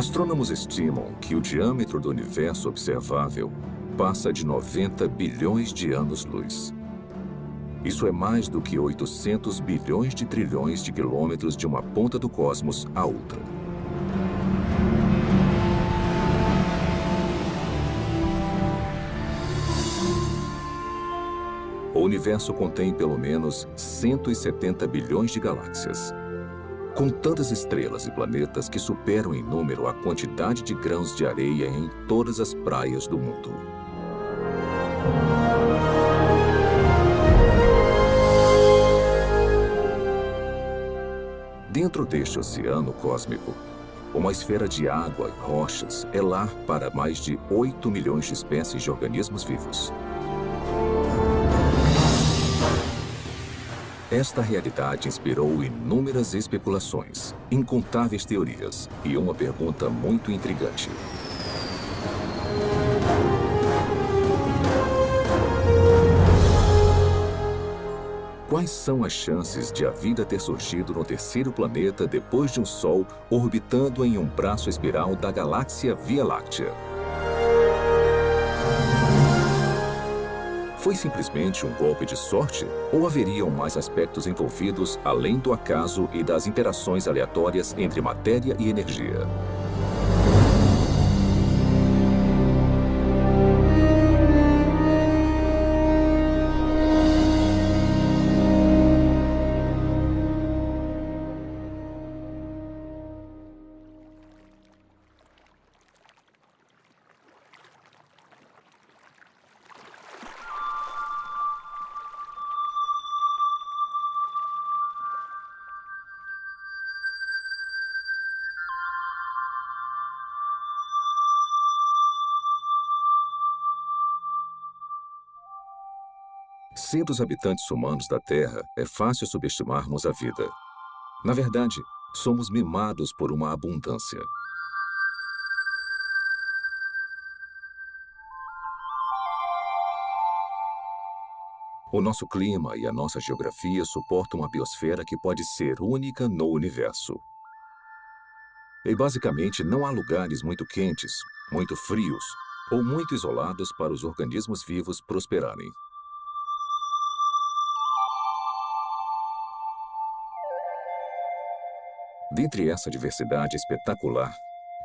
Astrônomos estimam que o diâmetro do universo observável passa de 90 bilhões de anos-luz. Isso é mais do que 800 bilhões de trilhões de quilômetros de uma ponta do cosmos à outra. O universo contém pelo menos 170 bilhões de galáxias. Com tantas estrelas e planetas que superam em número a quantidade de grãos de areia em todas as praias do mundo. Dentro deste oceano cósmico, uma esfera de água e rochas é lar para mais de 8 milhões de espécies de organismos vivos. Esta realidade inspirou inúmeras especulações, incontáveis teorias e uma pergunta muito intrigante. Quais são as chances de a vida ter surgido no terceiro planeta depois de um Sol orbitando em um braço espiral da galáxia Via Láctea? Foi simplesmente um golpe de sorte ou haveriam mais aspectos envolvidos além do acaso e das interações aleatórias entre matéria e energia? Sendo os habitantes humanos da Terra, é fácil subestimarmos a vida. Na verdade, somos mimados por uma abundância. O nosso clima e a nossa geografia suportam uma biosfera que pode ser única no universo. E basicamente não há lugares muito quentes, muito frios ou muito isolados para os organismos vivos prosperarem. Dentre essa diversidade espetacular,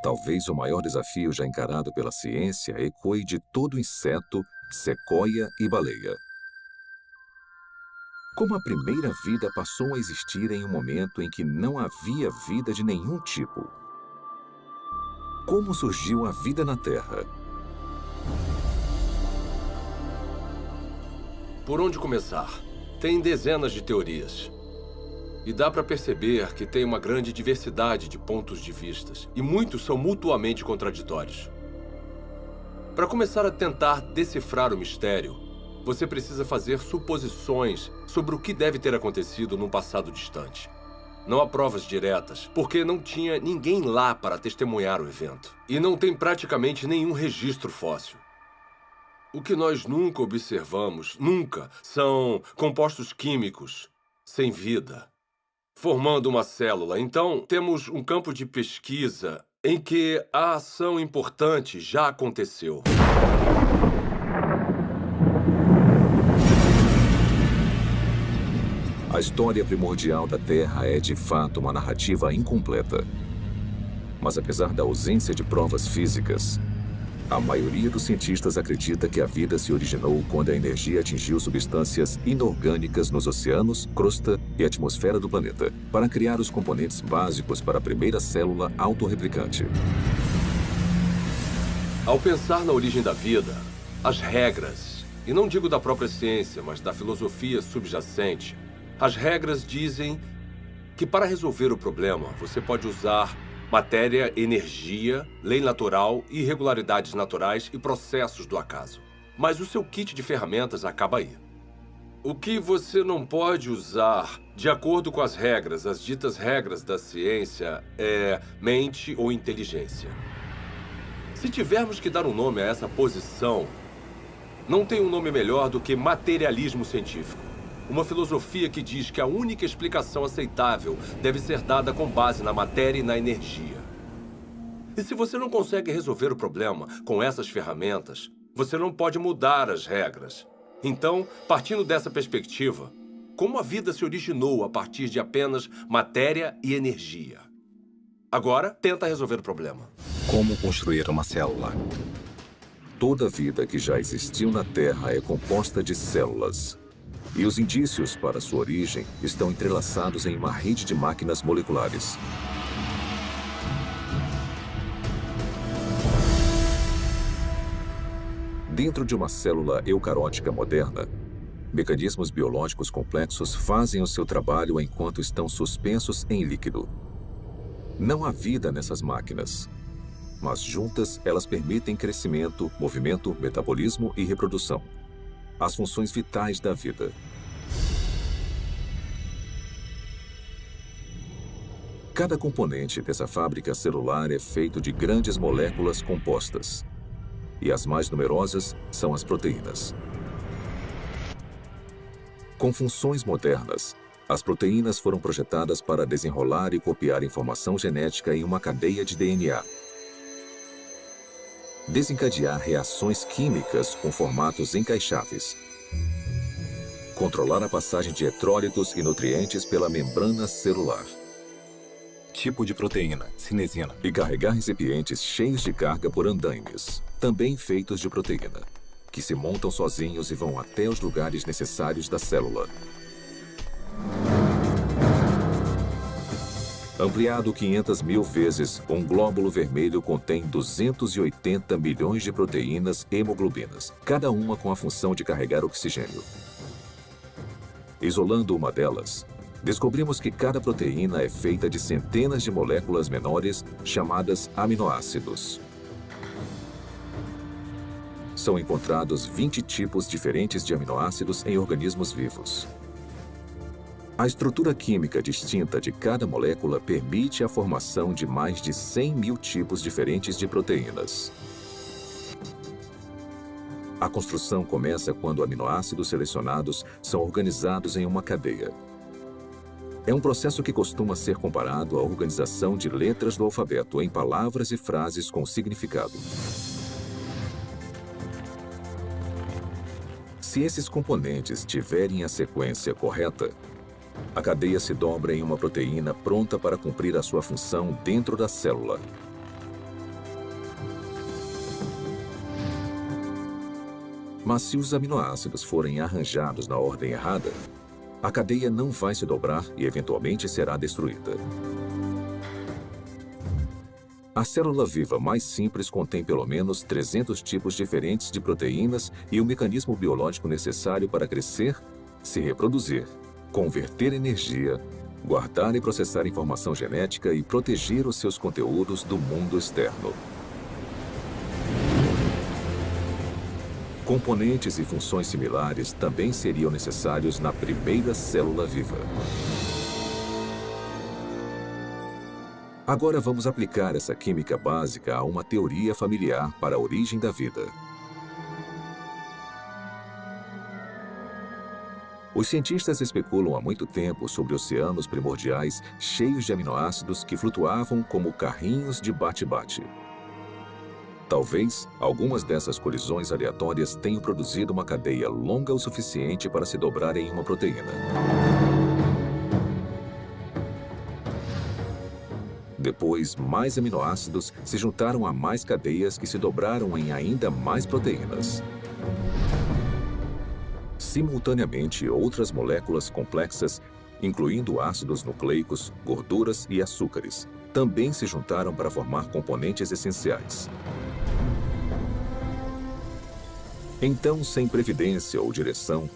talvez o maior desafio já encarado pela ciência ecoe de todo inseto, sequoia e baleia. Como a primeira vida passou a existir em um momento em que não havia vida de nenhum tipo? Como surgiu a vida na Terra? Por onde começar? Tem dezenas de teorias. E dá para perceber que tem uma grande diversidade de pontos de vistas, e muitos são mutuamente contraditórios. Para começar a tentar decifrar o mistério, você precisa fazer suposições sobre o que deve ter acontecido num passado distante. Não há provas diretas, porque não tinha ninguém lá para testemunhar o evento. E não tem praticamente nenhum registro fóssil. O que nós nunca observamos, são compostos químicos sem vida, formando uma célula. Então, temos um campo de pesquisa em que a ação importante já aconteceu. A história primordial da Terra é, de fato, uma narrativa incompleta. Mas apesar da ausência de provas físicas, a maioria dos cientistas acredita que a vida se originou quando a energia atingiu substâncias inorgânicas nos oceanos, crosta e atmosfera do planeta, para criar os componentes básicos para a primeira célula autorreplicante. Ao pensar na origem da vida, as regras, e não digo da própria ciência, mas da filosofia subjacente, as regras dizem que para resolver o problema, você pode usar matéria, energia, lei natural, irregularidades naturais e processos do acaso. Mas o seu kit de ferramentas acaba aí. O que você não pode usar, de acordo com as regras, as ditas regras da ciência, é mente ou inteligência. Se tivermos que dar um nome a essa posição, não tem um nome melhor do que materialismo científico. Uma filosofia que diz que a única explicação aceitável deve ser dada com base na matéria e na energia. E se você não consegue resolver o problema com essas ferramentas, você não pode mudar as regras. Então, partindo dessa perspectiva, como a vida se originou a partir de apenas matéria e energia? Agora, tenta resolver o problema. Como construir uma célula? Toda vida que já existiu na Terra é composta de células. E os indícios para sua origem estão entrelaçados em uma rede de máquinas moleculares. Dentro de uma célula eucarótica moderna, mecanismos biológicos complexos fazem o seu trabalho enquanto estão suspensos em líquido. Não há vida nessas máquinas, mas juntas elas permitem crescimento, movimento, metabolismo e reprodução. As funções vitais da vida. Cada componente dessa fábrica celular é feito de grandes moléculas compostas. E as mais numerosas são as proteínas. Com funções modernas, as proteínas foram projetadas para desenrolar e copiar informação genética em uma cadeia de DNA. Desencadear reações químicas com formatos encaixáveis. Controlar a passagem de eletrólitos e nutrientes pela membrana celular. Tipo de proteína, cinesina. E carregar recipientes cheios de carga por andaimes, também feitos de proteína, que se montam sozinhos e vão até os lugares necessários da célula. Ampliado 500 mil vezes, um glóbulo vermelho contém 280 milhões de proteínas hemoglobinas, cada uma com a função de carregar oxigênio. Isolando uma delas, descobrimos que cada proteína é feita de centenas de moléculas menores chamadas aminoácidos. São encontrados 20 tipos diferentes de aminoácidos em organismos vivos. A estrutura química distinta de cada molécula permite a formação de mais de 100 mil tipos diferentes de proteínas. A construção começa quando aminoácidos selecionados são organizados em uma cadeia. É um processo que costuma ser comparado à organização de letras do alfabeto em palavras e frases com significado. Se esses componentes tiverem a sequência correta, a cadeia se dobra em uma proteína pronta para cumprir a sua função dentro da célula. Mas se os aminoácidos forem arranjados na ordem errada, a cadeia não vai se dobrar e eventualmente será destruída. A célula viva mais simples contém pelo menos 300 tipos diferentes de proteínas e o mecanismo biológico necessário para crescer, se reproduzir, converter energia, guardar e processar informação genética e proteger os seus conteúdos do mundo externo. Componentes e funções similares também seriam necessários na primeira célula viva. Agora vamos aplicar essa química básica a uma teoria familiar para a origem da vida. Os cientistas especulam há muito tempo sobre oceanos primordiais cheios de aminoácidos que flutuavam como carrinhos de bate-bate. Talvez algumas dessas colisões aleatórias tenham produzido uma cadeia longa o suficiente para se dobrar em uma proteína. Depois, mais aminoácidos se juntaram a mais cadeias que se dobraram em ainda mais proteínas. Simultaneamente, outras moléculas complexas, incluindo ácidos nucleicos, gorduras e açúcares, também se juntaram para formar componentes essenciais. Então, sem previdência ou direção,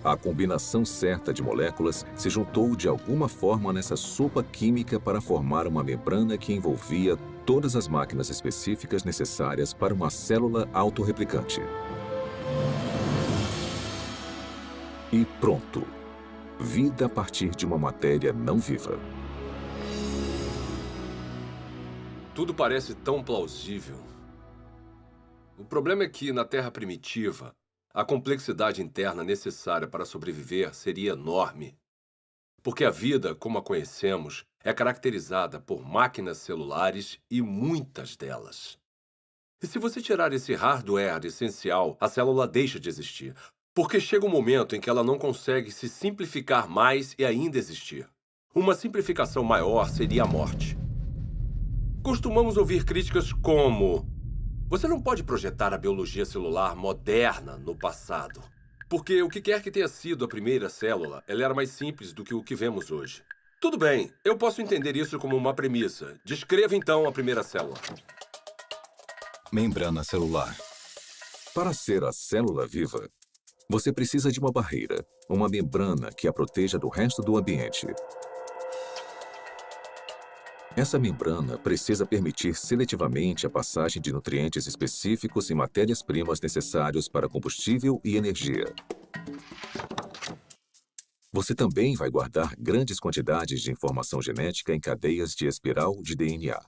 a combinação certa de moléculas se juntou de alguma forma nessa sopa química para formar uma membrana que envolvia todas as máquinas específicas necessárias para uma célula autorreplicante. E pronto! Vida a partir de uma matéria não viva. Tudo parece tão plausível. O problema é que, na Terra primitiva, a complexidade interna necessária para sobreviver seria enorme. porque a vida, como a conhecemos, é caracterizada por máquinas celulares e muitas delas. E se você tirar esse hardware essencial, a célula deixa de existir, porque chega um momento em que ela não consegue se simplificar mais e ainda existir. Uma simplificação maior seria a morte. Costumamos ouvir críticas como: você não pode projetar a biologia celular moderna no passado, porque o que quer que tenha sido a primeira célula, ela era mais simples do que o que vemos hoje. Tudo bem, eu posso entender isso como uma premissa. Descreva então a primeira célula. Membrana celular. Para ser a célula viva, você precisa de uma barreira, uma membrana que a proteja do resto do ambiente. Essa membrana precisa permitir seletivamente a passagem de nutrientes específicos e matérias-primas necessários para combustível e energia. Você também vai guardar grandes quantidades de informação genética em cadeias de espiral de DNA.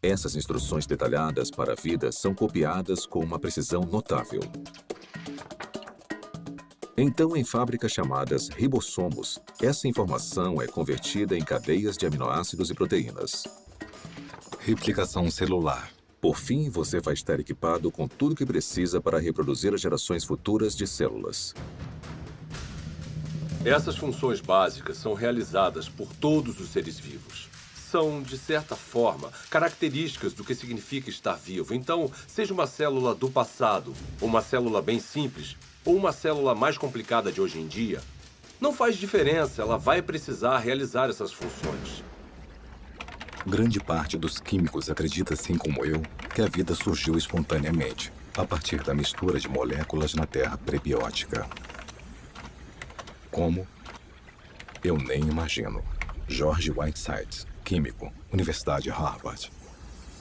Essas instruções detalhadas para a vida são copiadas com uma precisão notável. Então, em fábricas chamadas ribossomos, essa informação é convertida em cadeias de aminoácidos e proteínas. Replicação celular. Por fim, você vai estar equipado com tudo que precisa para reproduzir as gerações futuras de células. Essas funções básicas são realizadas por todos os seres vivos. São, de certa forma, características do que significa estar vivo. Então, seja uma célula do passado, uma célula bem simples, ou uma célula mais complicada de hoje em dia, não faz diferença, ela vai precisar realizar essas funções. Grande parte dos químicos acredita, assim como eu, que a vida surgiu espontaneamente, a partir da mistura de moléculas na terra prebiótica. Como? Eu nem imagino. George Whiteside, químico, Universidade Harvard.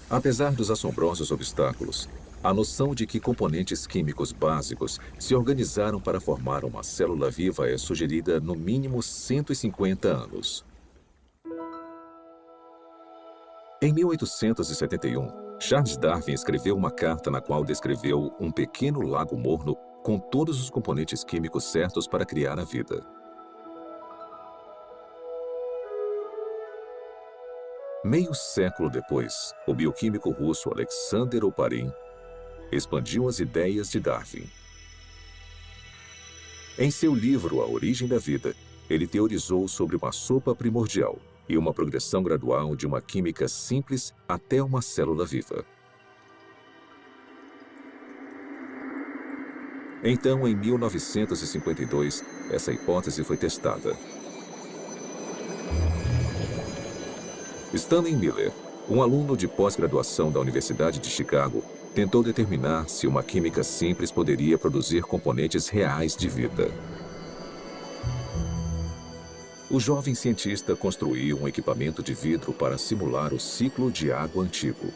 Apesar dos assombrosos obstáculos, a noção de que componentes químicos básicos se organizaram para formar uma célula viva é sugerida no mínimo 150 anos. Em 1871, Charles Darwin escreveu uma carta na qual descreveu um pequeno lago morno com todos os componentes químicos certos para criar a vida. Meio século depois, o bioquímico russo Alexander Oparin expandiu as ideias de Darwin. Em seu livro A Origem da Vida, ele teorizou sobre uma sopa primordial e uma progressão gradual de uma química simples até uma célula viva. Então, em 1952, essa hipótese foi testada. Stanley Miller, um aluno de pós-graduação da Universidade de Chicago, tentou determinar se uma química simples poderia produzir componentes reais de vida. O jovem cientista construiu um equipamento de vidro para simular o ciclo de água antigo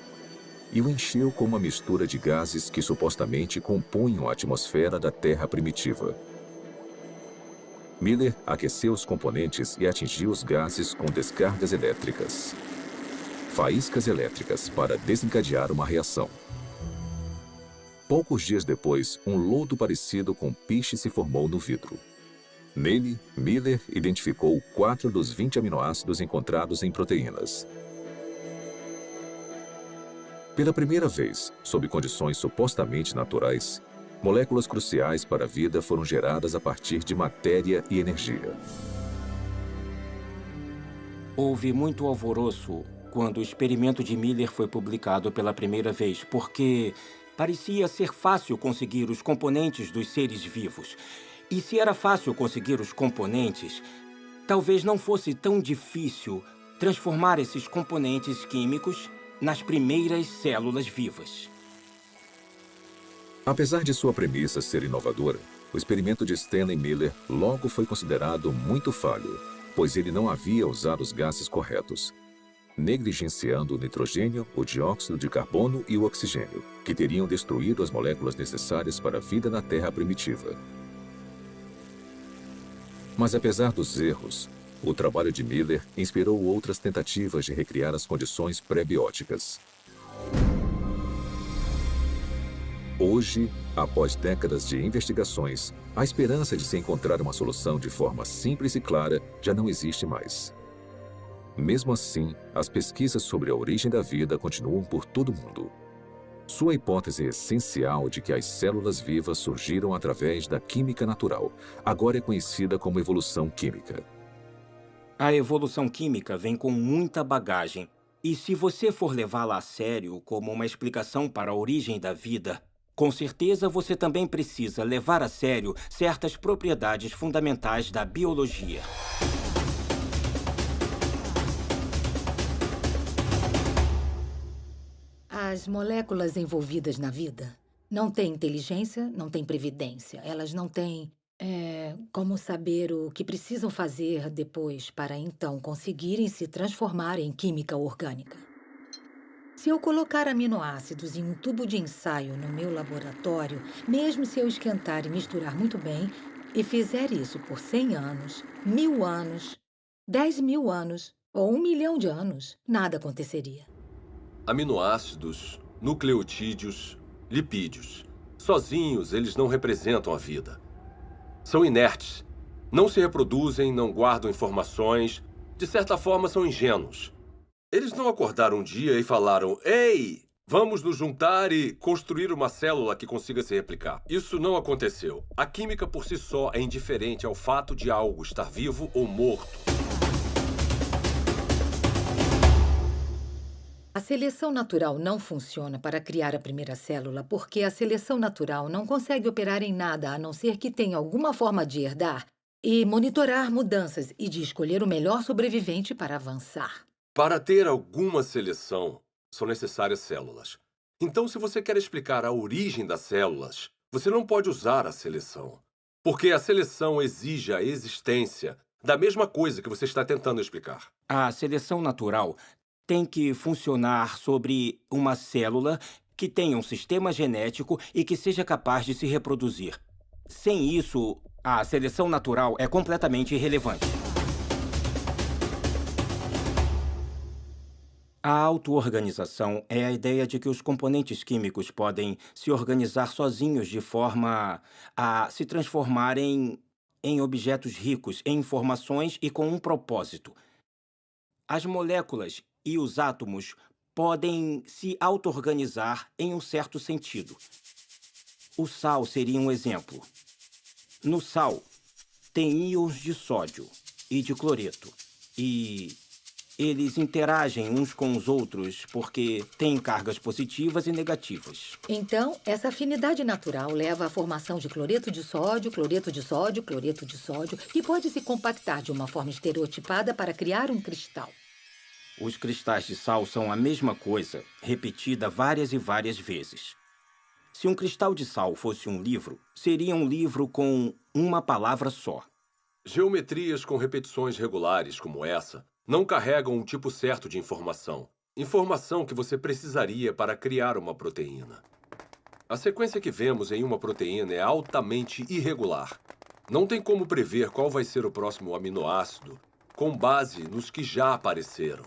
e o encheu com uma mistura de gases que supostamente compunham a atmosfera da Terra primitiva. Miller aqueceu os componentes e atingiu os gases com descargas elétricas. Faíscas elétricas para desencadear uma reação. Poucos dias depois, um lodo parecido com piche se formou no vidro. Nele, Miller identificou 4 dos 20 aminoácidos encontrados em proteínas. Pela primeira vez, sob condições supostamente naturais, moléculas cruciais para a vida foram geradas a partir de matéria e energia. Houve muito alvoroço quando o experimento de Miller foi publicado pela primeira vez, porque parecia ser fácil conseguir os componentes dos seres vivos. E se era fácil conseguir os componentes, talvez não fosse tão difícil transformar esses componentes químicos nas primeiras células vivas. Apesar de sua premissa ser inovadora, o experimento de Stanley Miller logo foi considerado muito falho, pois ele não havia usado os gases corretos, negligenciando o nitrogênio, o dióxido de carbono e o oxigênio, que teriam destruído as moléculas necessárias para a vida na Terra primitiva. Mas apesar dos erros, o trabalho de Miller inspirou outras tentativas de recriar as condições pré-bióticas. Hoje, após décadas de investigações, a esperança de se encontrar uma solução de forma simples e clara já não existe mais. Mesmo assim, as pesquisas sobre a origem da vida continuam por todo o mundo. Sua hipótese essencial de que as células vivas surgiram através da química natural agora é conhecida como evolução química. A evolução química vem com muita bagagem. E se você for levá-la a sério como uma explicação para a origem da vida, com certeza você também precisa levar a sério certas propriedades fundamentais da biologia. As moléculas envolvidas na vida não têm inteligência, não têm previdência. Elas não têm como saber o que precisam fazer depois para então conseguirem se transformar em química orgânica. Se eu colocar aminoácidos em um tubo de ensaio no meu laboratório, mesmo se eu esquentar e misturar muito bem, e fizer isso por 100 anos, 1000 anos, 10.000 anos ou 1 milhão de anos, nada aconteceria. Aminoácidos, nucleotídeos, lipídios. Sozinhos, eles não representam a vida. São inertes. Não se reproduzem, não guardam informações. De certa forma, são ingênuos. Eles não acordaram um dia e falaram: "Ei, vamos nos juntar e construir uma célula que consiga se replicar." Isso não aconteceu. A química por si só é indiferente ao fato de algo estar vivo ou morto. A seleção natural não funciona para criar a primeira célula porque a seleção natural não consegue operar em nada a não ser que tenha alguma forma de herdar e monitorar mudanças e de escolher o melhor sobrevivente para avançar. Para ter alguma seleção, são necessárias células. Então, se você quer explicar a origem das células, você não pode usar a seleção. Porque a seleção exige a existência da mesma coisa que você está tentando explicar. A seleção natural tem que funcionar sobre uma célula que tenha um sistema genético e que seja capaz de se reproduzir. Sem isso, a seleção natural é completamente irrelevante. A auto-organização é a ideia de que os componentes químicos podem se organizar sozinhos de forma a se transformarem em objetos ricos em informações e com um propósito. As moléculas e os átomos podem se auto-organizar em um certo sentido. O sal seria um exemplo. No sal, tem íons de sódio e de cloreto. E eles interagem uns com os outros porque têm cargas positivas e negativas. Então, essa afinidade natural leva à formação de cloreto de sódio, cloreto de sódio, cloreto de sódio, que pode se compactar de uma forma estereotipada para criar um cristal. Os cristais de sal são a mesma coisa, repetida várias e várias vezes. Se um cristal de sal fosse um livro, seria um livro com uma palavra só. Geometrias com repetições regulares como essa não carregam um tipo certo de informação. Informação que você precisaria para criar uma proteína. A sequência que vemos em uma proteína é altamente irregular. Não tem como prever qual vai ser o próximo aminoácido com base nos que já apareceram.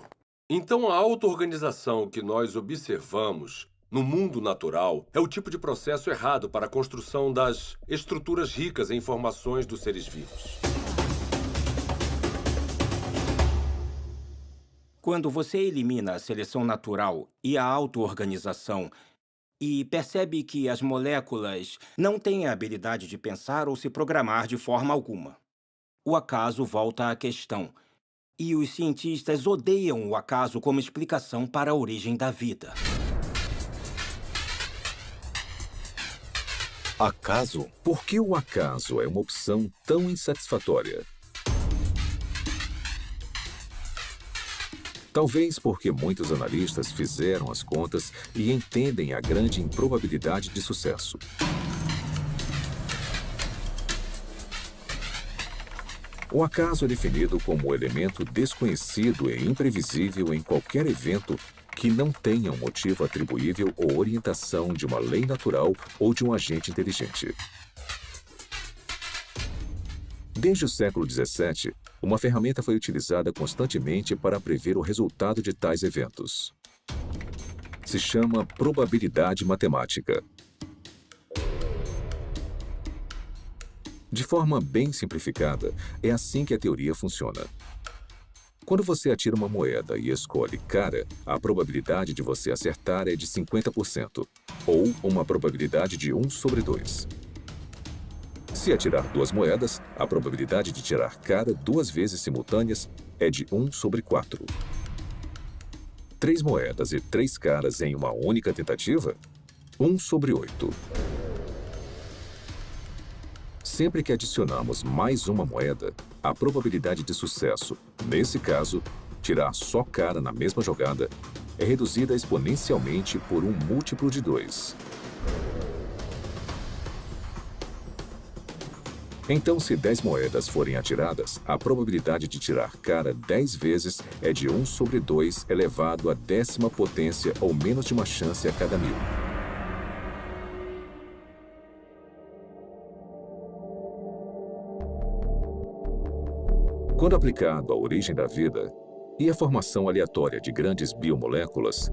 Então, a auto-organização que nós observamos no mundo natural é o tipo de processo errado para a construção das estruturas ricas em informações dos seres vivos. Quando você elimina a seleção natural e a auto-organização e percebe que as moléculas não têm a habilidade de pensar ou se programar de forma alguma, o acaso volta à questão. E os cientistas odeiam o acaso como explicação para a origem da vida. Acaso? Por que o acaso é uma opção tão insatisfatória? Talvez porque muitos analistas fizeram as contas e entendem a grande improbabilidade de sucesso. O acaso é definido como o elemento desconhecido e imprevisível em qualquer evento que não tenha um motivo atribuível ou orientação de uma lei natural ou de um agente inteligente. Desde o século XVII, uma ferramenta foi utilizada constantemente para prever o resultado de tais eventos. Se chama probabilidade matemática. De forma bem simplificada, é assim que a teoria funciona. Quando você atira uma moeda e escolhe cara, a probabilidade de você acertar é de 50%, ou uma probabilidade de 1 sobre 2. Se atirar 2 moedas, a probabilidade de tirar cara 2 vezes simultâneas é de 1 sobre 4. 3 moedas e 3 caras em uma única tentativa? 1 sobre 8. Sempre que adicionamos mais uma moeda, a probabilidade de sucesso, nesse caso, tirar só cara na mesma jogada, é reduzida exponencialmente por um múltiplo de 2. Então, se 10 moedas forem atiradas, a probabilidade de tirar cara 10 vezes é de 1 sobre 2 elevado à 10ª potência ou menos de uma chance a cada 1000. Quando aplicado à origem da vida e à formação aleatória de grandes biomoléculas,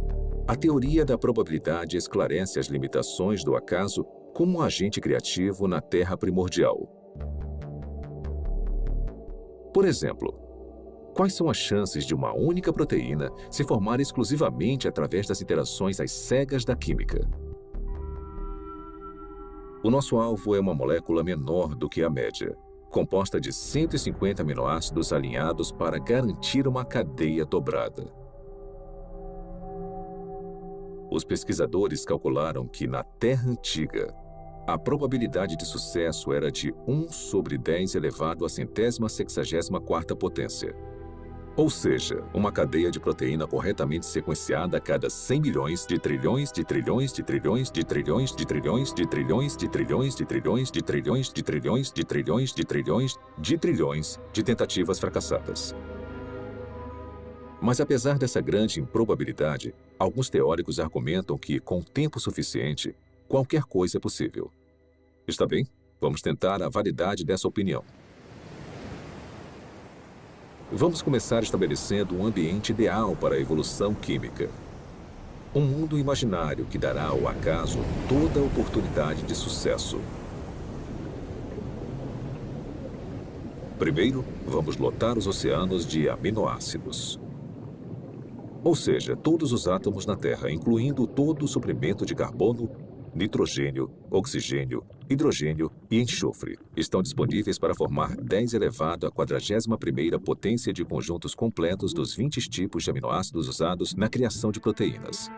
a teoria da probabilidade esclarece as limitações do acaso como um agente criativo na Terra primordial. Por exemplo, quais são as chances de uma única proteína se formar exclusivamente através das interações às cegas da química? O nosso alvo é uma molécula menor do que a média, composta de 150 aminoácidos alinhados para garantir uma cadeia dobrada. Os pesquisadores calcularam que, na Terra antiga, a probabilidade de sucesso era de 1 sobre 10 elevado à 164ª potência. Ou seja, uma cadeia de proteína corretamente sequenciada a cada 100 milhões de trilhões de trilhões de trilhões de trilhões de trilhões de trilhões de trilhões de trilhões de trilhões de trilhões de trilhões de trilhões de trilhões de tentativas fracassadas. Mas apesar dessa grande improbabilidade, alguns teóricos argumentam que, com tempo suficiente, qualquer coisa é possível. Está bem? Vamos tentar a validade dessa opinião. Vamos começar estabelecendo um ambiente ideal para a evolução química. Um mundo imaginário que dará ao acaso toda a oportunidade de sucesso. Primeiro, vamos lotar os oceanos de aminoácidos. Ou seja, todos os átomos na Terra, incluindo todo o suprimento de carbono, nitrogênio, oxigênio, hidrogênio e enxofre, estão disponíveis para formar 10 elevado à 41ª potência de conjuntos completos dos 20 tipos de aminoácidos usados na criação de proteínas.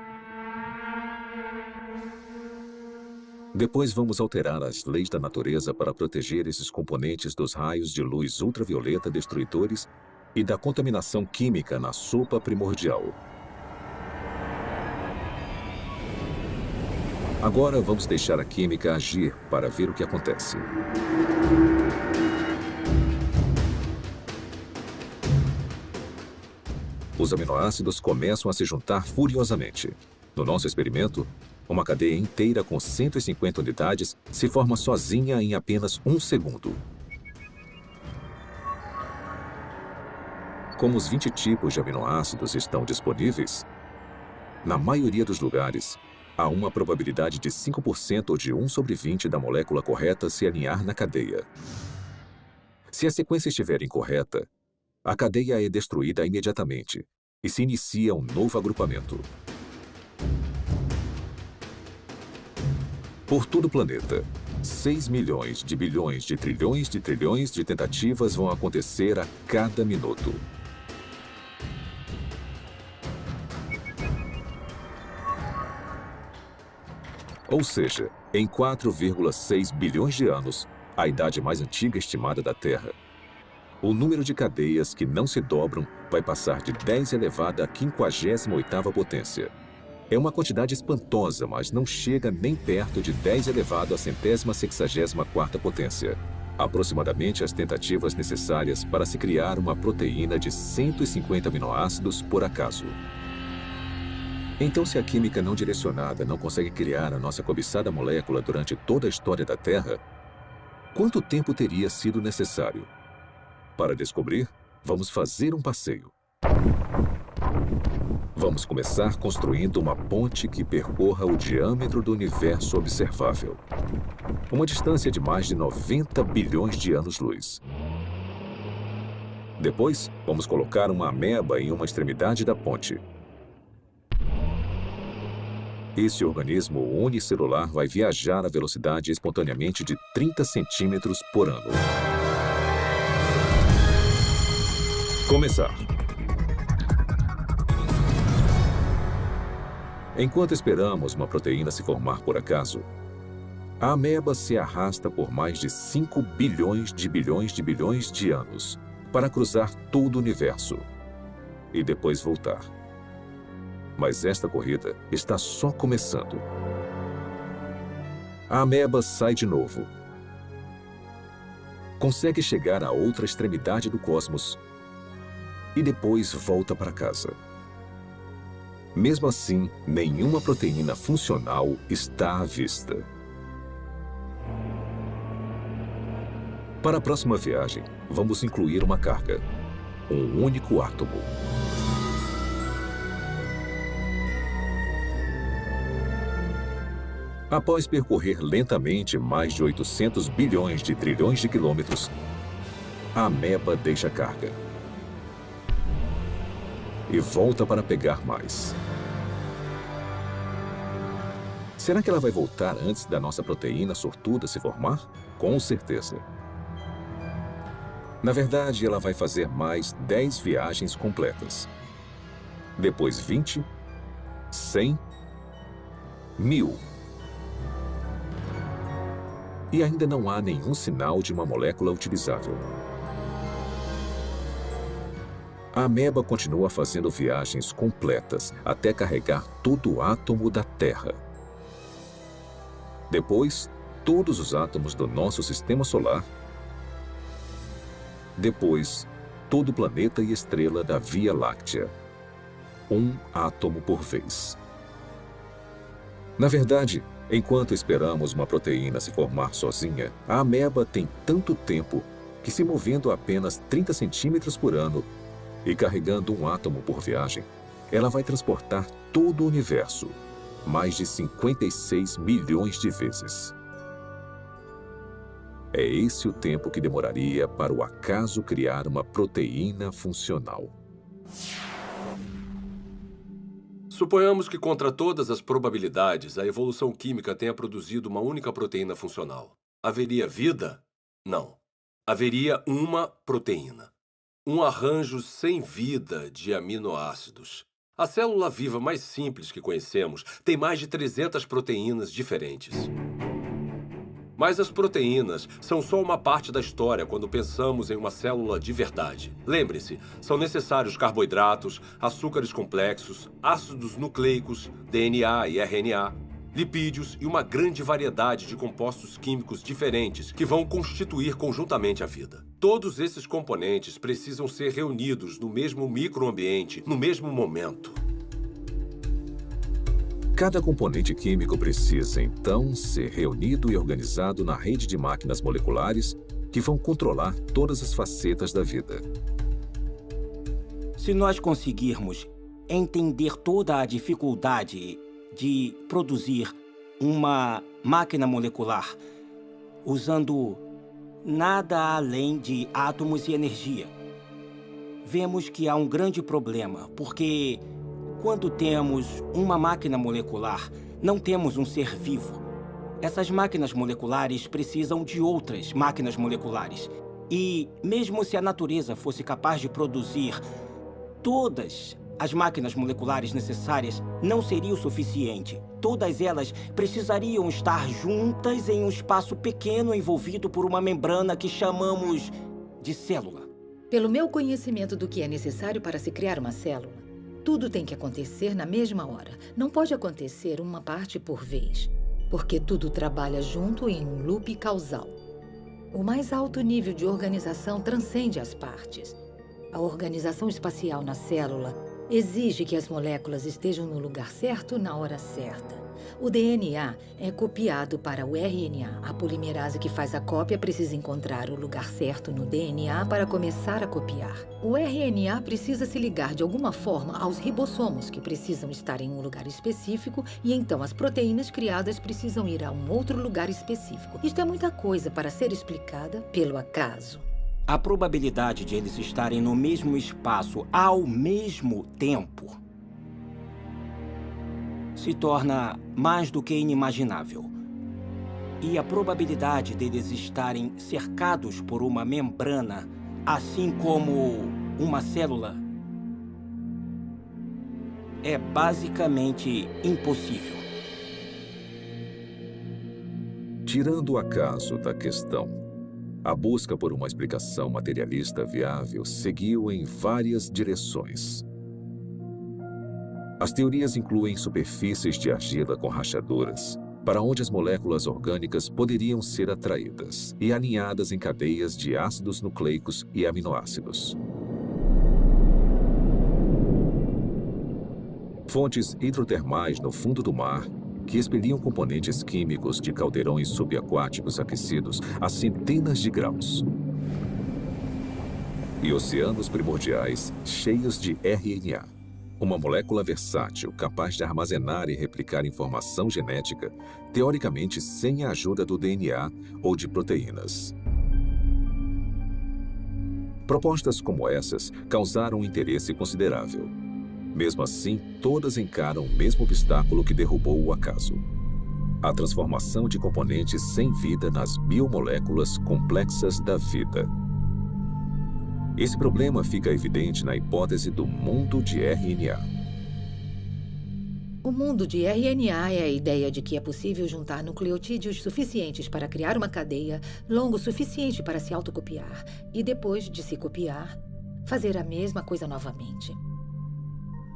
Depois vamos alterar as leis da natureza para proteger esses componentes dos raios de luz ultravioleta destruidores e da contaminação química na sopa primordial. Agora vamos deixar a química agir para ver o que acontece. Os aminoácidos começam a se juntar furiosamente. No nosso experimento, uma cadeia inteira com 150 unidades se forma sozinha em apenas 1 segundo. Como os 20 tipos de aminoácidos estão disponíveis, na maioria dos lugares, há uma probabilidade de 5% ou de 1 sobre 20 da molécula correta se alinhar na cadeia. Se a sequência estiver incorreta, a cadeia é destruída imediatamente e se inicia um novo agrupamento. Por todo o planeta, 6 milhões de bilhões de trilhões de tentativas vão acontecer a cada minuto. Ou seja, em 4,6 bilhões de anos, a idade mais antiga estimada da Terra, o número de cadeias que não se dobram vai passar de 10 elevado à 58ª potência. É uma quantidade espantosa, mas não chega nem perto de 10 elevado à 164ª potência. Aproximadamente as tentativas necessárias para se criar uma proteína de 150 aminoácidos por acaso. Então, se a química não direcionada não consegue criar a nossa cobiçada molécula durante toda a história da Terra, quanto tempo teria sido necessário? Para descobrir, vamos fazer um passeio. Vamos começar construindo uma ponte que percorra o diâmetro do universo observável. uma distância de mais de 90 bilhões de anos-luz. Depois, vamos colocar uma ameba em uma extremidade da ponte. Esse organismo unicelular vai viajar a velocidade espontaneamente de 30 centímetros por ano. Começar. Enquanto esperamos uma proteína se formar por acaso, a ameba se arrasta por mais de 5 bilhões de anos para cruzar todo o universo e depois voltar. Mas esta corrida está só começando. A ameba sai de novo. Consegue chegar à outra extremidade do cosmos e depois volta para casa. Mesmo assim, nenhuma proteína funcional está à vista. Para a próxima viagem, vamos incluir uma carga, um único átomo. Após percorrer lentamente mais de 800 bilhões de trilhões de quilômetros, a ameba deixa a carga e volta para pegar mais. Será que ela vai voltar antes da nossa proteína sortuda se formar? Com certeza. Na verdade, ela vai fazer mais 10 viagens completas. Depois 20, 100, 1000. E ainda não há nenhum sinal de uma molécula utilizável. A ameba continua fazendo viagens completas até carregar todo o átomo da Terra. Depois, todos os átomos do nosso sistema solar. Depois, todo o planeta e estrela da Via Láctea. Um átomo por vez. Na verdade, enquanto esperamos uma proteína se formar sozinha, a ameba tem tanto tempo que, se movendo a apenas 30 centímetros por ano e carregando um átomo por viagem, ela vai transportar todo o universo, mais de 56 milhões de vezes. É esse o tempo que demoraria para o acaso criar uma proteína funcional. Suponhamos que, contra todas as probabilidades, a evolução química tenha produzido uma única proteína funcional. Haveria vida? Não. Haveria uma proteína. Um arranjo sem vida de aminoácidos. A célula viva mais simples que conhecemos tem mais de 300 proteínas diferentes. Mas as proteínas são só uma parte da história quando pensamos em uma célula de verdade. Lembre-se, são necessários carboidratos, açúcares complexos, ácidos nucleicos, DNA e RNA, lipídios e uma grande variedade de compostos químicos diferentes que vão constituir conjuntamente a vida. Todos esses componentes precisam ser reunidos no mesmo microambiente, no mesmo momento. Cada componente químico precisa, então, ser reunido e organizado na rede de máquinas moleculares que vão controlar todas as facetas da vida. Se nós conseguirmos entender toda a dificuldade de produzir uma máquina molecular usando nada além de átomos e energia, vemos que há um grande problema, porque quando temos uma máquina molecular, não temos um ser vivo. Essas máquinas moleculares precisam de outras máquinas moleculares. E mesmo se a natureza fosse capaz de produzir todas as máquinas moleculares necessárias, não seria o suficiente. Todas elas precisariam estar juntas em um espaço pequeno envolvido por uma membrana que chamamos de célula. Pelo meu conhecimento do que é necessário para se criar uma célula, tudo tem que acontecer na mesma hora. Não pode acontecer uma parte por vez, porque tudo trabalha junto em um loop causal. O mais alto nível de organização transcende as partes. A organização espacial na célula exige que as moléculas estejam no lugar certo na hora certa. O DNA é copiado para o RNA. A polimerase que faz a cópia precisa encontrar o lugar certo no DNA para começar a copiar. O RNA precisa se ligar de alguma forma aos ribossomos, que precisam estar em um lugar específico, e então as proteínas criadas precisam ir a um outro lugar específico. Isto é muita coisa para ser explicada pelo acaso. A probabilidade de eles estarem no mesmo espaço ao mesmo tempo se torna mais do que inimaginável. E a probabilidade deles estarem cercados por uma membrana, assim como uma célula, é basicamente impossível. Tirando o acaso da questão, a busca por uma explicação materialista viável seguiu em várias direções. As teorias incluem superfícies de argila com rachaduras, para onde as moléculas orgânicas poderiam ser atraídas e alinhadas em cadeias de ácidos nucleicos e aminoácidos. Fontes hidrotermais no fundo do mar, que expeliam componentes químicos de caldeirões subaquáticos aquecidos a centenas de graus. E oceanos primordiais cheios de RNA. Uma molécula versátil capaz de armazenar e replicar informação genética, teoricamente sem a ajuda do DNA ou de proteínas. Propostas como essas causaram um interesse considerável. Mesmo assim, todas encaram o mesmo obstáculo que derrubou o acaso: a transformação de componentes sem vida nas biomoléculas complexas da vida. Esse problema fica evidente na hipótese do mundo de RNA. O mundo de RNA é a ideia de que é possível juntar nucleotídeos suficientes para criar uma cadeia longo o suficiente para se autocopiar e, depois de se copiar, fazer a mesma coisa novamente.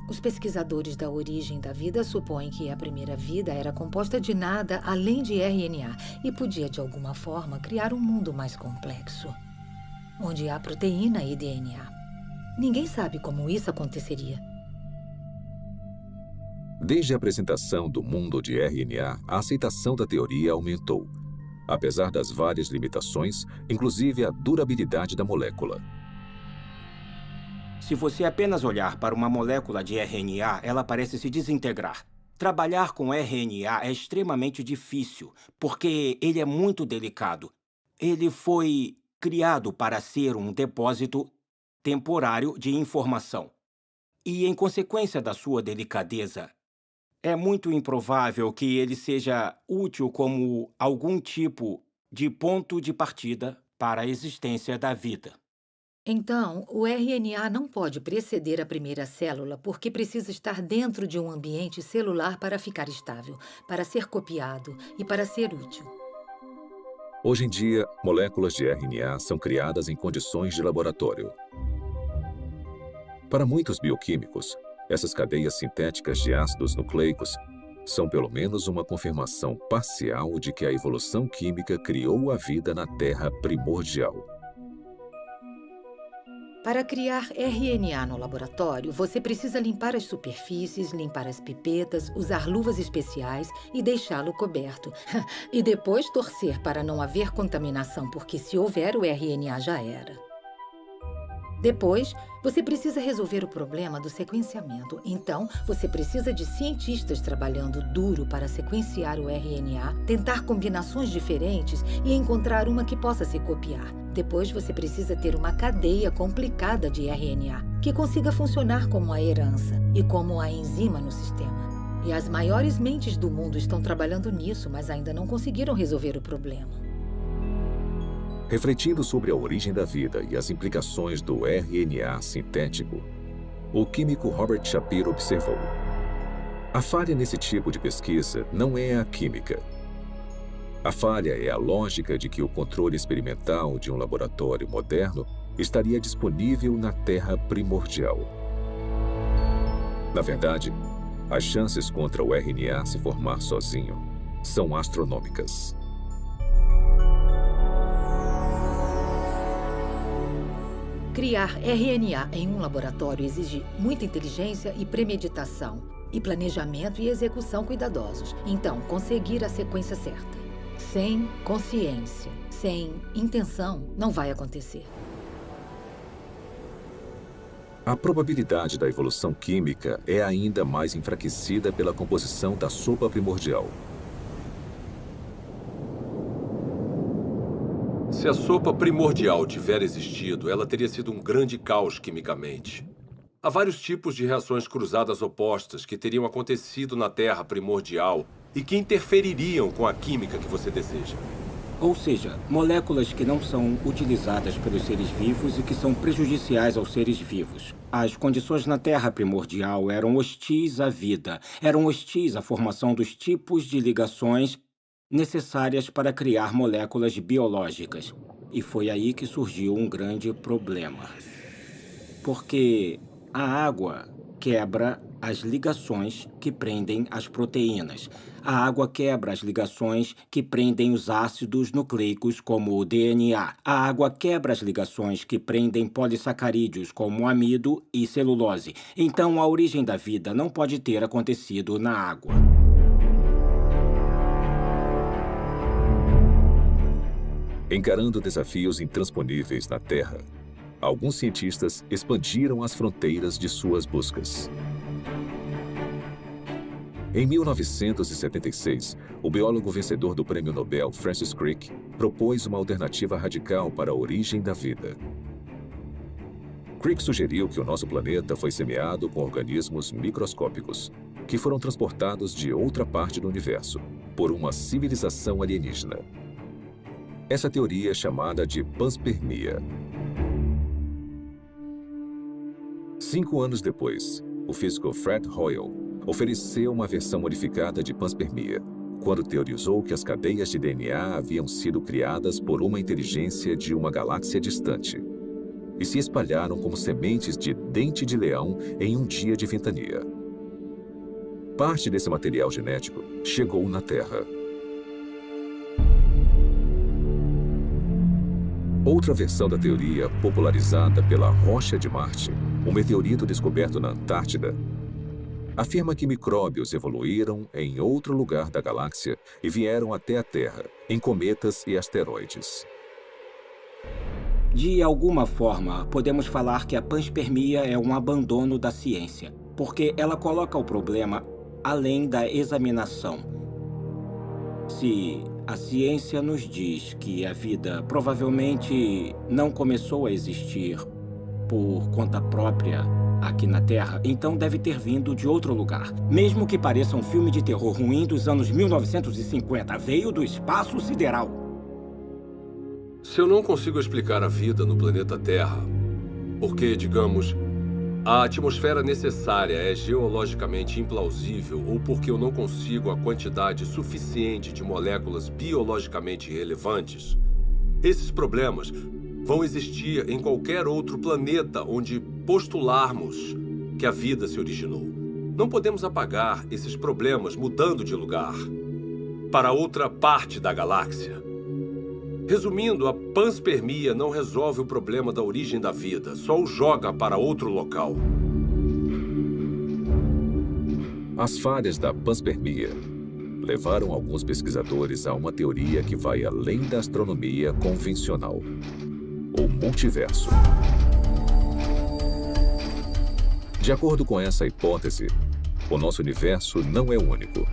Os pesquisadores da origem da vida supõem que a primeira vida era composta de nada além de RNA e podia, de alguma forma, criar um mundo mais complexo, onde há proteína e DNA. Ninguém sabe como isso aconteceria. Desde a apresentação do mundo de RNA, a aceitação da teoria aumentou, apesar das várias limitações, inclusive a durabilidade da molécula. Se você apenas olhar para uma molécula de RNA, ela parece se desintegrar. Trabalhar com RNA é extremamente difícil, porque ele é muito delicado. Ele foi criado para ser um depósito temporário de informação. E, em consequência da sua delicadeza, é muito improvável que ele seja útil como algum tipo de ponto de partida para a existência da vida. Então, o RNA não pode preceder a primeira célula porque precisa estar dentro de um ambiente celular para ficar estável, para ser copiado e para ser útil. Hoje em dia, moléculas de RNA são criadas em condições de laboratório. Para muitos bioquímicos, essas cadeias sintéticas de ácidos nucleicos são pelo menos uma confirmação parcial de que a evolução química criou a vida na Terra primordial. Para criar RNA no laboratório, você precisa limpar as superfícies, limpar as pipetas, usar luvas especiais e deixá-lo coberto. E depois torcer para não haver contaminação, porque se houver, o RNA já era. Depois, você precisa resolver o problema do sequenciamento. Então, você precisa de cientistas trabalhando duro para sequenciar o RNA, tentar combinações diferentes e encontrar uma que possa se copiar. Depois, você precisa ter uma cadeia complicada de RNA, que consiga funcionar como a herança e como a enzima no sistema. E as maiores mentes do mundo estão trabalhando nisso, mas ainda não conseguiram resolver o problema. Refletindo sobre a origem da vida e as implicações do RNA sintético, o químico Robert Shapiro observou: a falha nesse tipo de pesquisa não é a química. A falha é a lógica de que o controle experimental de um laboratório moderno estaria disponível na Terra primordial. Na verdade, as chances contra o RNA se formar sozinho são astronômicas. Criar RNA em um laboratório exige muita inteligência e premeditação. e planejamento e execução cuidadosos. Então, conseguir a sequência certa. Sem consciência, sem intenção, não vai acontecer. A probabilidade da evolução química é ainda mais enfraquecida pela composição da sopa primordial. Se a sopa primordial tiver existido, ela teria sido um grande caos quimicamente. Há vários tipos de reações cruzadas opostas que teriam acontecido na Terra primordial e que interfeririam com a química que você deseja. Ou seja, moléculas que não são utilizadas pelos seres vivos e que são prejudiciais aos seres vivos. As condições na Terra primordial eram hostis à vida, eram hostis à formação dos tipos de ligações necessárias para criar moléculas biológicas. E foi aí que surgiu um grande problema. Porque a água quebra as ligações que prendem as proteínas. A água quebra as ligações que prendem os ácidos nucleicos, como o DNA. A água quebra as ligações que prendem polissacarídeos, como amido e celulose. Então, a origem da vida não pode ter acontecido na água. Encarando desafios intransponíveis na Terra, alguns cientistas expandiram as fronteiras de suas buscas. Em 1976, o biólogo vencedor do Prêmio Nobel, Francis Crick, propôs uma alternativa radical para a origem da vida. Crick sugeriu que o nosso planeta foi semeado com organismos microscópicos, que foram transportados de outra parte do universo, por uma civilização alienígena. Essa teoria é chamada de panspermia. 5 anos depois, o físico Fred Hoyle ofereceu uma versão modificada de panspermia, quando teorizou que as cadeias de DNA haviam sido criadas por uma inteligência de uma galáxia distante e se espalharam como sementes de dente de leão em um dia de ventania. Parte desse material genético chegou na Terra. Outra versão da teoria, popularizada pela Rocha de Marte, um meteorito descoberto na Antártida, afirma que micróbios evoluíram em outro lugar da galáxia e vieram até a Terra, em cometas e asteroides. De alguma forma, podemos falar que a panspermia é um abandono da ciência, porque ela coloca o problema além da examinação. Se a ciência nos diz que a vida provavelmente não começou a existir por conta própria aqui na Terra, então deve ter vindo de outro lugar. Mesmo que pareça um filme de terror ruim dos anos 1950, veio do espaço sideral. Se eu não consigo explicar a vida no planeta Terra, porque, digamos, a atmosfera necessária é geologicamente implausível ou porque eu não consigo a quantidade suficiente de moléculas biologicamente relevantes, esses problemas vão existir em qualquer outro planeta onde postularmos que a vida se originou. Não podemos apagar esses problemas mudando de lugar para outra parte da galáxia. Resumindo, a panspermia não resolve o problema da origem da vida, só o joga para outro local. As falhas da panspermia levaram alguns pesquisadores a uma teoria que vai além da astronomia convencional: o multiverso. De acordo com essa hipótese, o nosso universo não é único.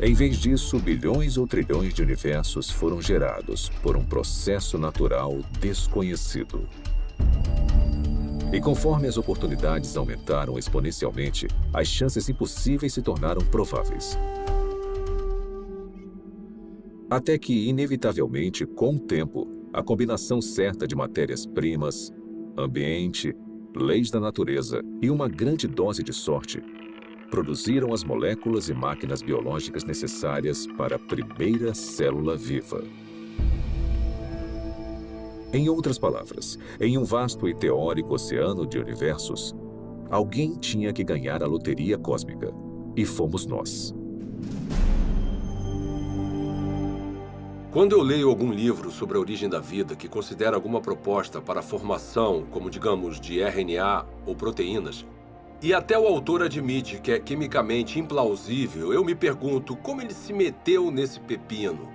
Em vez disso, bilhões ou trilhões de universos foram gerados por um processo natural desconhecido. E conforme as oportunidades aumentaram exponencialmente, as chances impossíveis se tornaram prováveis. Até que, inevitavelmente, com o tempo, a combinação certa de matérias-primas, ambiente, leis da natureza e uma grande dose de sorte produziram as moléculas e máquinas biológicas necessárias para a primeira célula viva. Em outras palavras, em um vasto e teórico oceano de universos, alguém tinha que ganhar a loteria cósmica, e fomos nós. Quando eu leio algum livro sobre a origem da vida que considera alguma proposta para a formação, como digamos, de RNA ou proteínas, E até o autor admite que é quimicamente implausível. Eu me pergunto como ele se meteu nesse pepino.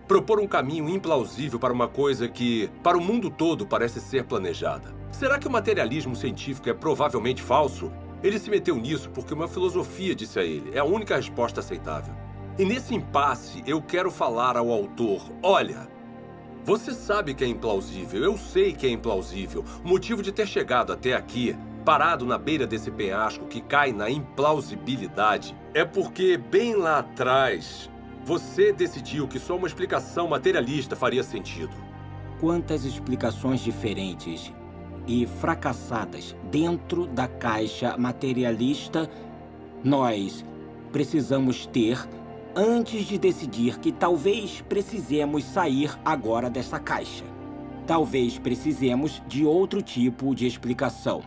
Propor um caminho implausível para uma coisa que, para o mundo todo, parece ser planejada. Será que o materialismo científico é provavelmente falso? Ele se meteu nisso porque uma filosofia disse a ele. É a única resposta aceitável. E nesse impasse, eu quero falar ao autor: olha, você sabe que é implausível, eu sei que é implausível. O motivo de ter chegado até aqui, parado na beira desse penhasco que cai na implausibilidade, é porque bem lá atrás, você decidiu que só uma explicação materialista faria sentido. Quantas explicações diferentes e fracassadas dentro da caixa materialista nós precisamos ter antes de decidir que talvez precisemos sair agora dessa caixa. Talvez precisemos de outro tipo de explicação.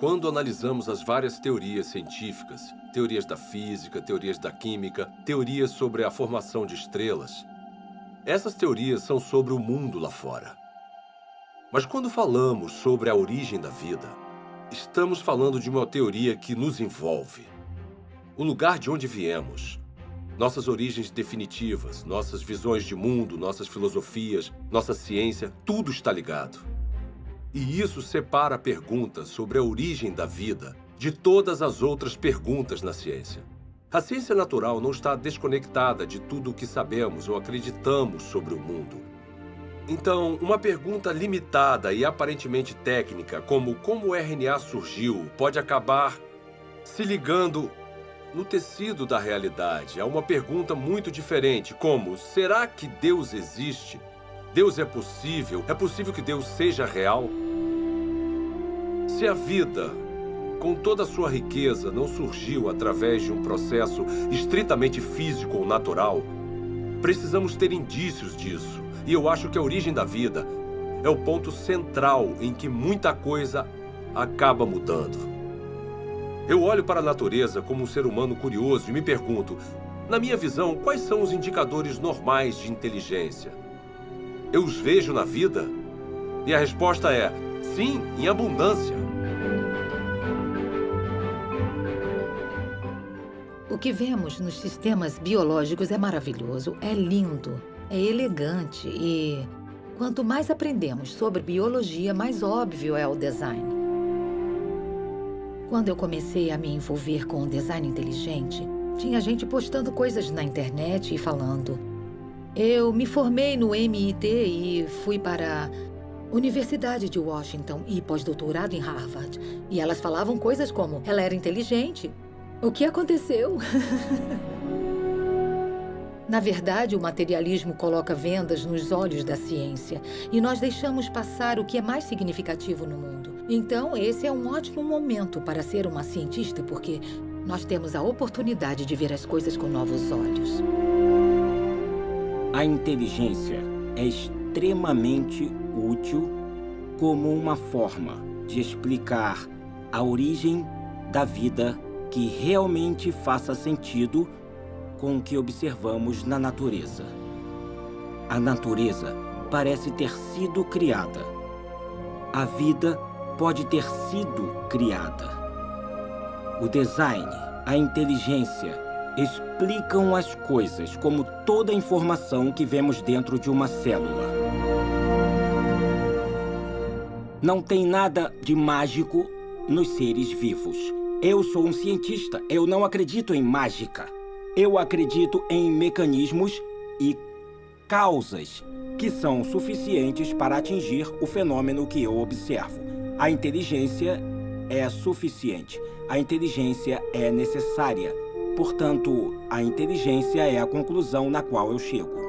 Quando analisamos as várias teorias científicas, teorias da física, teorias da química, teorias sobre a formação de estrelas, essas teorias são sobre o mundo lá fora. Mas quando falamos sobre a origem da vida, estamos falando de uma teoria que nos envolve. O lugar de onde viemos, nossas origens definitivas, nossas visões de mundo, nossas filosofias, nossa ciência, tudo está ligado. E isso separa a pergunta sobre a origem da vida de todas as outras perguntas na ciência. A ciência natural não está desconectada de tudo o que sabemos ou acreditamos sobre o mundo. Então, uma pergunta limitada e aparentemente técnica, como o RNA surgiu, pode acabar se ligando no tecido da realidade a uma pergunta muito diferente, como: será que Deus existe? Deus é possível? É possível que Deus seja real? Se a vida, com toda a sua riqueza, não surgiu através de um processo estritamente físico ou natural, precisamos ter indícios disso. E eu acho que a origem da vida é o ponto central em que muita coisa acaba mudando. Eu olho para a natureza como um ser humano curioso e me pergunto, na minha visão, quais são os indicadores normais de inteligência? Eu os vejo na vida? E a resposta é: sim, em abundância. O que vemos nos sistemas biológicos é maravilhoso, é lindo, é elegante e quanto mais aprendemos sobre biologia, mais óbvio é o design. Quando eu comecei a me envolver com o design inteligente, tinha gente postando coisas na internet e falando: eu me formei no MIT e fui para a Universidade de Washington e pós-doutorado em Harvard. E elas falavam coisas como: ela era inteligente. O que aconteceu? Na verdade, o materialismo coloca vendas nos olhos da ciência e nós deixamos passar o que é mais significativo no mundo. Então, esse é um ótimo momento para ser uma cientista, porque nós temos a oportunidade de ver as coisas com novos olhos. A inteligência é extremamente útil como uma forma de explicar a origem da vida que realmente faça sentido com o que observamos na natureza. A natureza parece ter sido criada. A vida pode ter sido criada. O design, a inteligência explicam as coisas como toda a informação que vemos dentro de uma célula. Não tem nada de mágico nos seres vivos. Eu sou um cientista, eu não acredito em mágica. Eu acredito em mecanismos e causas que são suficientes para atingir o fenômeno que eu observo. A inteligência é suficiente. A inteligência é necessária. Portanto, a inteligência é a conclusão na qual eu chego.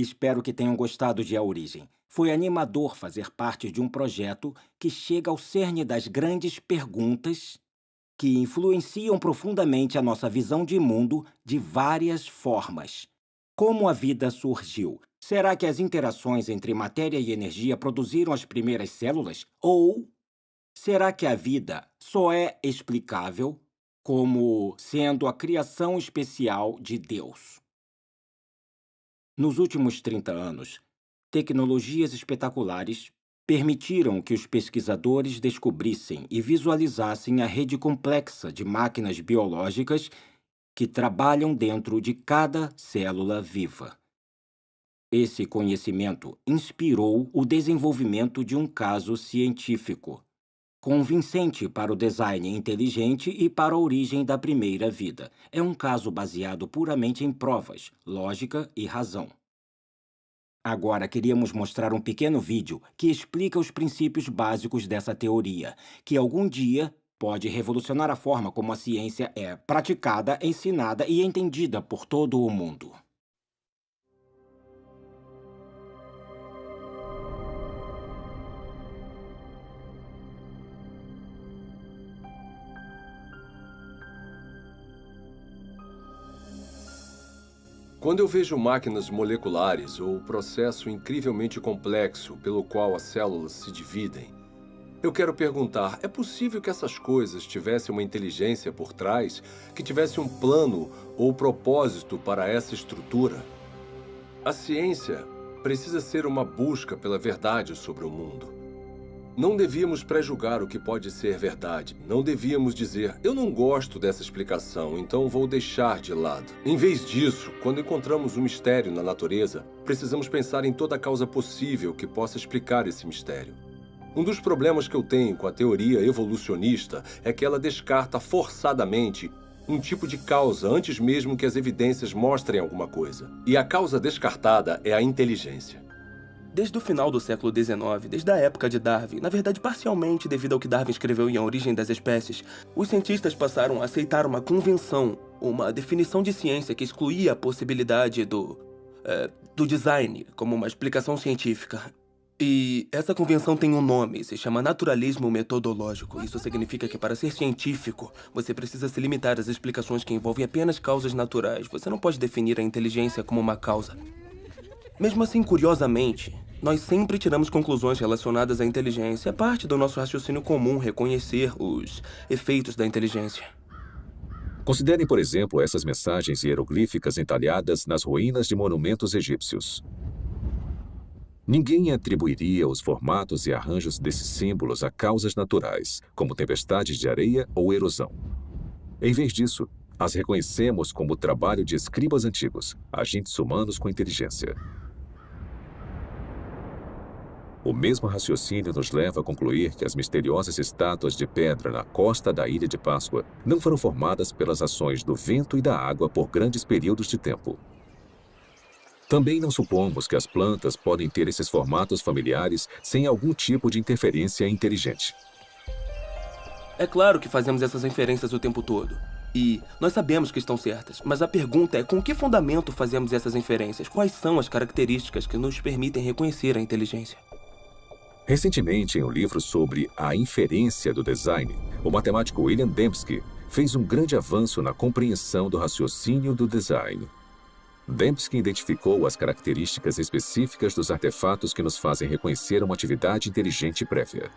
Espero que tenham gostado de A Origem. Foi animador fazer parte de um projeto que chega ao cerne das grandes perguntas que influenciam profundamente a nossa visão de mundo de várias formas. Como a vida surgiu? Será que as interações entre matéria e energia produziram as primeiras células? Ou será que a vida só é explicável como sendo a criação especial de Deus? Nos últimos 30 anos, tecnologias espetaculares permitiram que os pesquisadores descobrissem e visualizassem a rede complexa de máquinas biológicas que trabalham dentro de cada célula viva. Esse conhecimento inspirou o desenvolvimento de um caso científico, convincente para o design inteligente e para a origem da primeira vida. É um caso baseado puramente em provas, lógica e razão. Agora queríamos mostrar um pequeno vídeo que explica os princípios básicos dessa teoria, que algum dia pode revolucionar a forma como a ciência é praticada, ensinada e entendida por todo o mundo. Quando eu vejo máquinas moleculares ou o processo incrivelmente complexo pelo qual as células se dividem, eu quero perguntar, é possível que essas coisas tivessem uma inteligência por trás, que tivesse um plano ou propósito para essa estrutura? A ciência precisa ser uma busca pela verdade sobre o mundo. Não devíamos prejulgar o que pode ser verdade. Não devíamos dizer, eu não gosto dessa explicação, então vou deixar de lado. Em vez disso, quando encontramos um mistério na natureza, precisamos pensar em toda a causa possível que possa explicar esse mistério. Um dos problemas que eu tenho com a teoria evolucionista é que ela descarta forçadamente um tipo de causa antes mesmo que as evidências mostrem alguma coisa. E a causa descartada é a inteligência. Desde o final do século XIX, desde a época de Darwin, na verdade parcialmente devido ao que Darwin escreveu em A Origem das Espécies, os cientistas passaram a aceitar uma convenção, uma definição de ciência que excluía a possibilidade do design como uma explicação científica. E essa convenção tem um nome, se chama naturalismo metodológico. Isso significa que para ser científico, você precisa se limitar às explicações que envolvem apenas causas naturais. Você não pode definir a inteligência como uma causa. Mesmo assim, curiosamente, nós sempre tiramos conclusões relacionadas à inteligência. É parte do nosso raciocínio comum reconhecer os efeitos da inteligência. Considerem, por exemplo, essas mensagens hieroglíficas entalhadas nas ruínas de monumentos egípcios. Ninguém atribuiria os formatos e arranjos desses símbolos a causas naturais, como tempestades de areia ou erosão. Em vez disso, as reconhecemos como o trabalho de escribas antigos, agentes humanos com inteligência. O mesmo raciocínio nos leva a concluir que as misteriosas estátuas de pedra na costa da Ilha de Páscoa não foram formadas pelas ações do vento e da água por grandes períodos de tempo. Também não supomos que as plantas podem ter esses formatos familiares sem algum tipo de interferência inteligente. É claro que fazemos essas inferências o tempo todo. E nós sabemos que estão certas, mas a pergunta é com que fundamento fazemos essas inferências? Quais são as características que nos permitem reconhecer a inteligência? Recentemente, em um livro sobre a inferência do design, o matemático William Dembski fez um grande avanço na compreensão do raciocínio do design. Dembski identificou as características específicas dos artefatos que nos fazem reconhecer uma atividade inteligente prévia.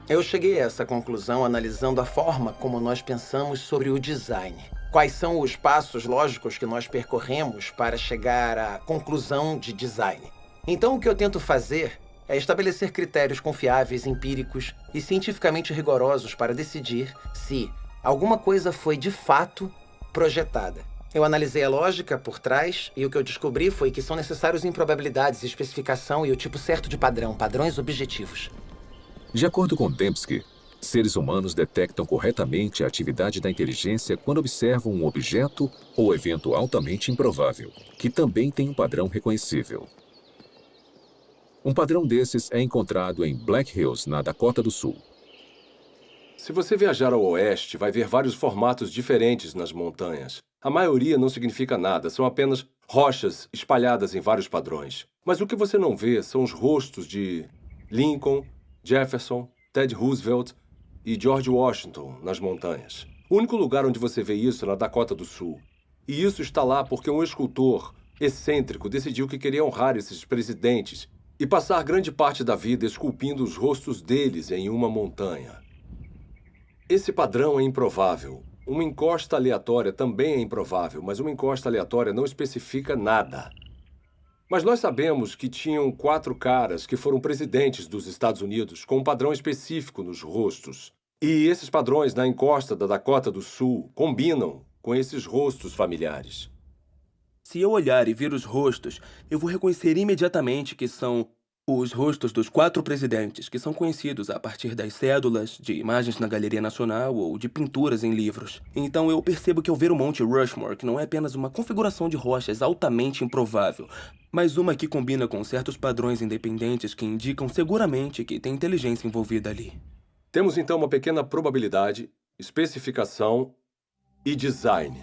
Eu cheguei a essa conclusão analisando a forma como nós pensamos sobre o design. Quais são os passos lógicos que nós percorremos para chegar à conclusão de design. Então, o que eu tento fazer é estabelecer critérios confiáveis, empíricos e cientificamente rigorosos para decidir se alguma coisa foi de fato projetada. Eu analisei a lógica por trás e o que eu descobri foi que são necessários improbabilidades, especificação e o tipo certo de padrão, padrões objetivos. De acordo com Dembski, seres humanos detectam corretamente a atividade da inteligência quando observam um objeto ou evento altamente improvável, que também tem um padrão reconhecível. Um padrão desses é encontrado em Black Hills, na Dakota do Sul. Se você viajar ao oeste, vai ver vários formatos diferentes nas montanhas. A maioria não significa nada, são apenas rochas espalhadas em vários padrões. Mas o que você não vê são os rostos de Lincoln, Jefferson, Ted Roosevelt e George Washington nas montanhas. O único lugar onde você vê isso é na Dakota do Sul. E isso está lá porque um escultor excêntrico decidiu que queria honrar esses presidentes e passar grande parte da vida esculpindo os rostos deles em uma montanha. Esse padrão é improvável. Uma encosta aleatória também é improvável, mas uma encosta aleatória não especifica nada. Mas nós sabemos que tinham 4 caras que foram presidentes dos Estados Unidos com um padrão específico nos rostos. E esses padrões na encosta da Dakota do Sul combinam com esses rostos familiares. Se eu olhar e ver os rostos, eu vou reconhecer imediatamente que são os rostos dos 4 presidentes, que são conhecidos a partir das cédulas, de imagens na Galeria Nacional ou de pinturas em livros. Então eu percebo que ao ver o Monte Rushmore, que não é apenas uma configuração de rochas altamente improvável, mas uma que combina com certos padrões independentes que indicam seguramente que tem inteligência envolvida ali. Temos então uma pequena probabilidade, especificação e design.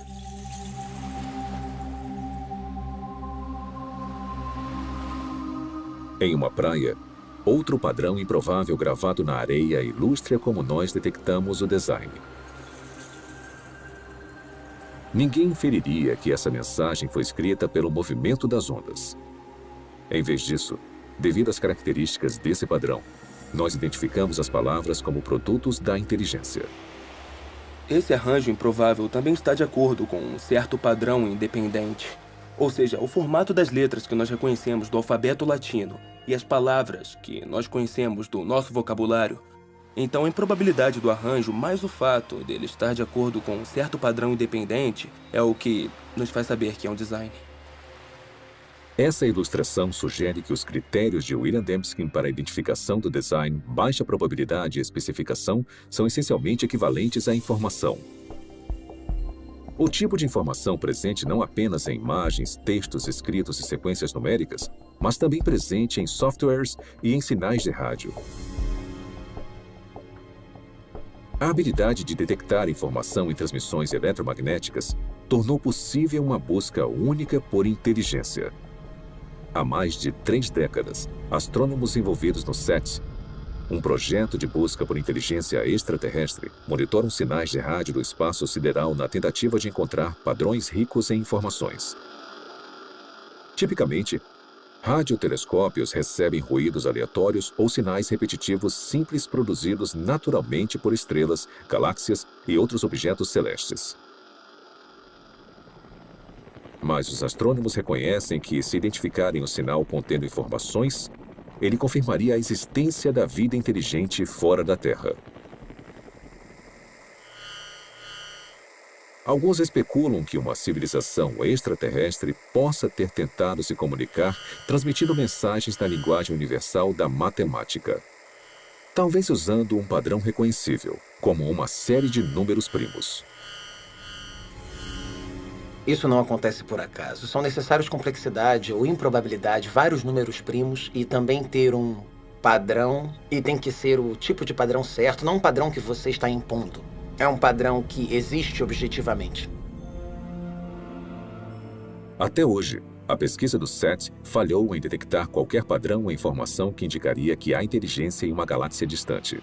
Em uma praia, outro padrão improvável gravado na areia ilustra como nós detectamos o design. Ninguém inferiria que essa mensagem foi escrita pelo movimento das ondas. Em vez disso, devido às características desse padrão, nós identificamos as palavras como produtos da inteligência. Esse arranjo improvável também está de acordo com um certo padrão independente. Ou seja, o formato das letras que nós reconhecemos do alfabeto latino e as palavras que nós conhecemos do nosso vocabulário. Então, a improbabilidade do arranjo, mais o fato dele estar de acordo com um certo padrão independente, é o que nos faz saber que é um design. Essa ilustração sugere que os critérios de William Dembski para a identificação do design, baixa probabilidade e especificação são essencialmente equivalentes à informação. O tipo de informação presente não apenas em imagens, textos escritos e sequências numéricas, mas também presente em softwares e em sinais de rádio. A habilidade de detectar informação em transmissões eletromagnéticas tornou possível uma busca única por inteligência. Há mais de 3 décadas, astrônomos envolvidos no SET, um projeto de busca por inteligência extraterrestre, monitoram sinais de rádio do espaço sideral na tentativa de encontrar padrões ricos em informações. Tipicamente, radiotelescópios recebem ruídos aleatórios ou sinais repetitivos simples produzidos naturalmente por estrelas, galáxias e outros objetos celestes. Mas os astrônomos reconhecem que, se identificarem o sinal contendo informações, ele confirmaria a existência da vida inteligente fora da Terra. Alguns especulam que uma civilização extraterrestre possa ter tentado se comunicar transmitindo mensagens na linguagem universal da matemática. Talvez usando um padrão reconhecível, como uma série de números primos. Isso não acontece por acaso. São necessários complexidade ou improbabilidade, vários números primos e também ter um padrão. E tem que ser o tipo de padrão certo, não um padrão que você está impondo. É um padrão que existe objetivamente. Até hoje, a pesquisa do SET falhou em detectar qualquer padrão ou informação que indicaria que há inteligência em uma galáxia distante.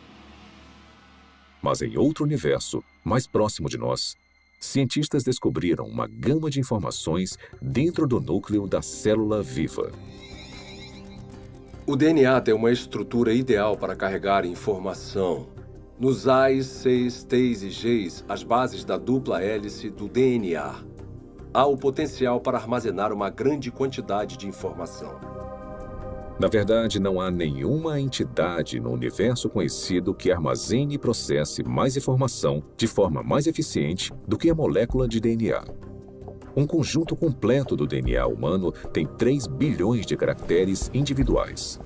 Mas em outro universo, mais próximo de nós, cientistas descobriram uma gama de informações dentro do núcleo da célula viva. O DNA tem uma estrutura ideal para carregar informação. Nos A's, C's, T's e G's, as bases da dupla hélice do DNA, há o potencial para armazenar uma grande quantidade de informação. Na verdade, não há nenhuma entidade no universo conhecido que armazene e processe mais informação de forma mais eficiente do que a molécula de DNA. Um conjunto completo do DNA humano tem 3 bilhões de caracteres individuais.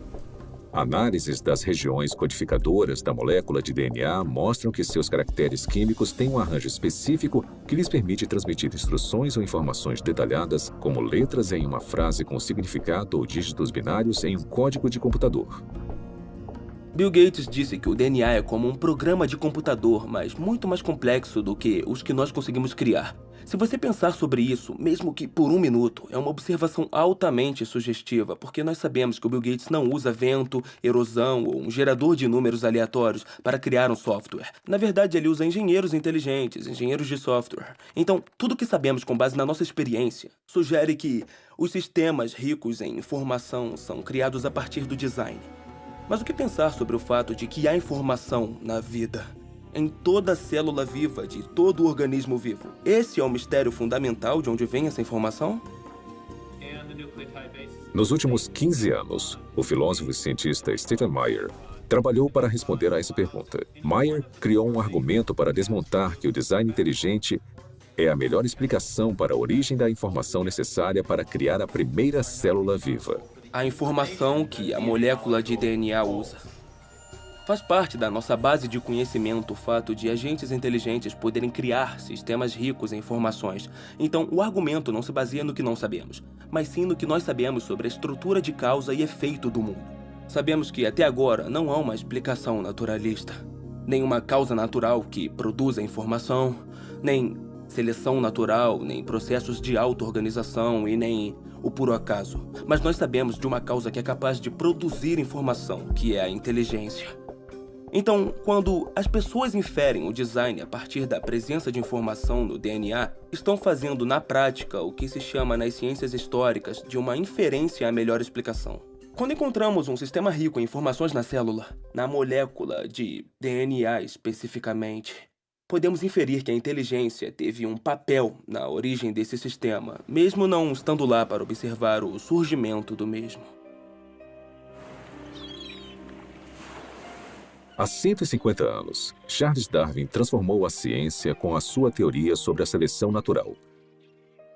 Análises das regiões codificadoras da molécula de DNA mostram que seus caracteres químicos têm um arranjo específico que lhes permite transmitir instruções ou informações detalhadas, como letras em uma frase com significado ou dígitos binários em um código de computador. Bill Gates disse que o DNA é como um programa de computador, mas muito mais complexo do que os que nós conseguimos criar. Se você pensar sobre isso, mesmo que por um minuto, é uma observação altamente sugestiva, porque nós sabemos que o Bill Gates não usa vento, erosão ou um gerador de números aleatórios para criar um software. Na verdade, ele usa engenheiros inteligentes, engenheiros de software. Então, tudo que sabemos com base na nossa experiência sugere que os sistemas ricos em informação são criados a partir do design. Mas o que pensar sobre o fato de que há informação na vida? Em toda célula viva de todo organismo vivo. Esse é o mistério fundamental de onde vem essa informação? Nos últimos 15 anos, o filósofo e cientista Stephen Meyer trabalhou para responder a essa pergunta. Meyer criou um argumento para desmontar que o design inteligente é a melhor explicação para a origem da informação necessária para criar a primeira célula viva. A informação que a molécula de DNA usa. Faz parte da nossa base de conhecimento o fato de agentes inteligentes poderem criar sistemas ricos em informações. Então, o argumento não se baseia no que não sabemos, mas sim no que nós sabemos sobre a estrutura de causa e efeito do mundo. Sabemos que, até agora, não há uma explicação naturalista. Nem uma causa natural que produza informação, nem seleção natural, nem processos de auto-organização e nem o puro acaso. Mas nós sabemos de uma causa que é capaz de produzir informação, que é a inteligência. Então, quando as pessoas inferem o design a partir da presença de informação no DNA, estão fazendo na prática o que se chama nas ciências históricas de uma inferência à melhor explicação. Quando encontramos um sistema rico em informações na célula, na molécula de DNA especificamente, podemos inferir que a inteligência teve um papel na origem desse sistema, mesmo não estando lá para observar o surgimento do mesmo. Há 150 anos, Charles Darwin transformou a ciência com a sua teoria sobre a seleção natural.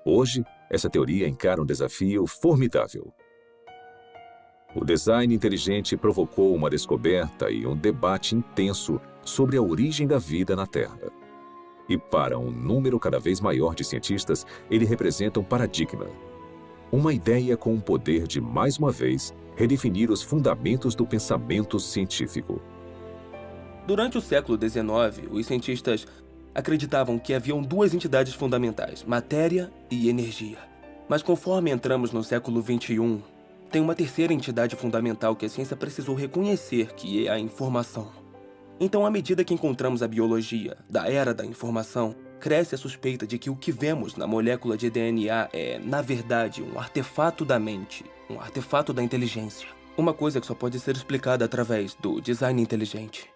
Hoje, essa teoria encara um desafio formidável. O design inteligente provocou uma descoberta e um debate intenso sobre a origem da vida na Terra. E para um número cada vez maior de cientistas, ele representa um paradigma. Uma ideia com o poder de, mais uma vez, redefinir os fundamentos do pensamento científico. Durante o século XIX, os cientistas acreditavam que haviam duas entidades fundamentais, matéria e energia. Mas conforme entramos no século XXI, tem uma terceira entidade fundamental que a ciência precisou reconhecer, que é a informação. Então, à medida que encontramos a biologia da era da informação, cresce a suspeita de que o que vemos na molécula de DNA é, na verdade, um artefato da mente, um artefato da inteligência. Uma coisa que só pode ser explicada através do design inteligente.